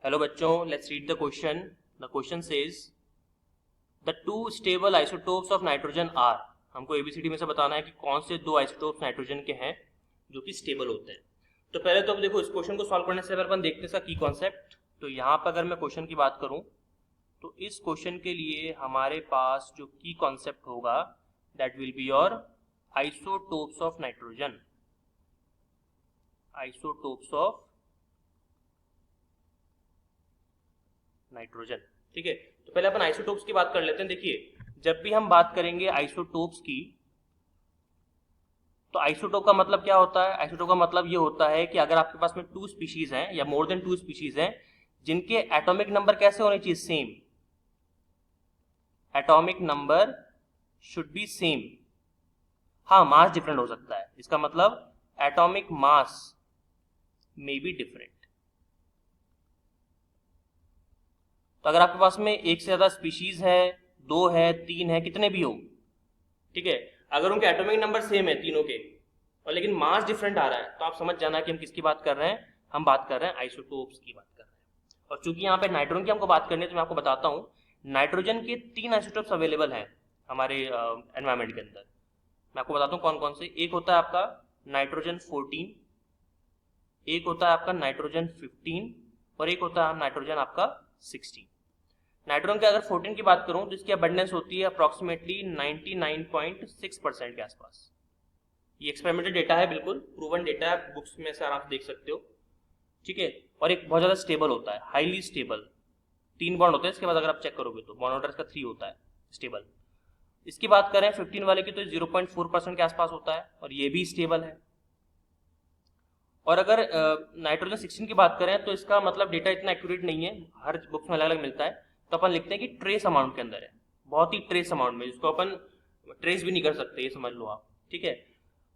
Hello बच्चों, let's read the question. The question says the two stable isotopes of nitrogen are. हमको A B C D में से बताना है कि कौन से दो आइसोटोप्स नाइट्रोजन के हैं जो कि स्टेबल होते हैं. तो पहले तो अब देखो, इस क्वेश्चन को सॉल्व करने से पहले अपन देखते हैं इसका की कॉन्सेप्ट. तो यहाँ पर अगर मैं क्वेश्चन की बात करूँ तो इस क्वेश्चन के लिए हमारे पास जो की कॉन्सेप्ट होगा that will be your isotopes of nitrogen. Isotopes of nitrogen. ठीक है, तो पहले अपन आइसोटोप्स की बात कर लेते हैं. देखिए, जब भी हम बात करेंगे आइसोटोप्स की तो आइसोटोप का मतलब क्या होता है? आइसोटोप का मतलब ये होता है कि अगर आपके पास में टू स्पीशीज हैं या मोर देन टू स्पीशीज हैं जिनके एटॉमिक नंबर कैसे होने चाहिए? Same. Atomic number should be same. हाँ, मास डिफरेंट हो सकता है. इसका मतलब atomic mass may be different. तो अगर आपके पास में एक से ज्यादा स्पीशीज है, दो है, तीन है, कितने भी हो, ठीक है, अगर उनके एटॉमिक नंबर सेम है तीनों के और लेकिन मास डिफरेंट आ रहा है तो आप समझ जाना कि हम किसकी बात कर रहे हैं. हम बात कर रहे हैं आइसोटोप्स की बात कर रहे हैं. और चूंकि यहाँ पे नाइट्रोजन की हमको बात करनी है तो मैं आपको बताता हूँ नाइट्रोजन के तीन आइसोटोप्स अवेलेबल हैं हमारे एनवायरमेंट के अंदर. मैं आपको बताता हूँ कौन कौन से. एक होता है आपका नाइट्रोजन 14, एक होता है आपका नाइट्रोजन 15 और एक होता है नाइट्रोजन आपका 16. नाइट्रोजन के अगर 14 की बात करूं तो इसकी अबंडेंस होती है अप्रोक्सीमेटली 99.6% के आसपास. ये एक्सपेरिमेंटल डेटा है, बिल्कुल प्रूवन डेटा है, बुक्स में से आप देख सकते हो. ठीक है, और एक बहुत ज्यादा स्टेबल होता है, हाईली स्टेबल. 3 बॉन्ड होते हैं इसके बाद अगर आप चेक करोगे तो बॉन्ड ऑर्डर का 3 होता है स्टेबल. इसकी बात करें 15 वाले की तो 0.4% के आसपास होता है और ये भी स्टेबल है. और अगर नाइट्रोजन 16 की बात करें तो इसका मतलब डेटा इतना एक्यूरेट नहीं है, हर बुक्स में अलग अलग मिलता है. तो अपन लिखते हैं कि ट्रेस अमाउंट के अंदर है, बहुत ही ट्रेस अमाउंट में, जिसको अपन ट्रेस भी नहीं कर सकते, ये समझ लो आप. ठीक है,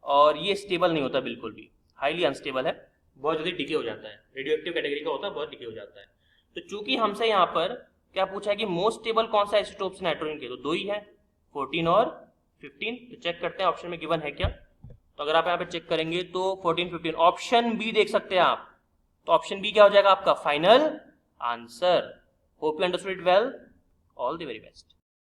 और ये स्टेबल नहीं होता बिल्कुल भी, हाईली अनस्टेबल है, बहुत जल्दी डिके हो जाता है, रेडियो एक्टिव कैटेगरी का होता है, बहुत डिके हो जाता है. तो चूंकि हमसे यहाँ पर क्या पूछा है कि मोस्ट स्टेबल कौन सा आइसोटोप्स नाइट्रोजन के, तो दो ही है, 14 और 15. तो चेक करते हैं ऑप्शन में गिवन है क्या. तो अगर आप यहाँ पे चेक करेंगे तो 14, 15, ऑप्शन बी देख सकते हैं आप. तो ऑप्शन बी क्या हो जाएगा आपका final answer. Hope you understood it well. All the very best.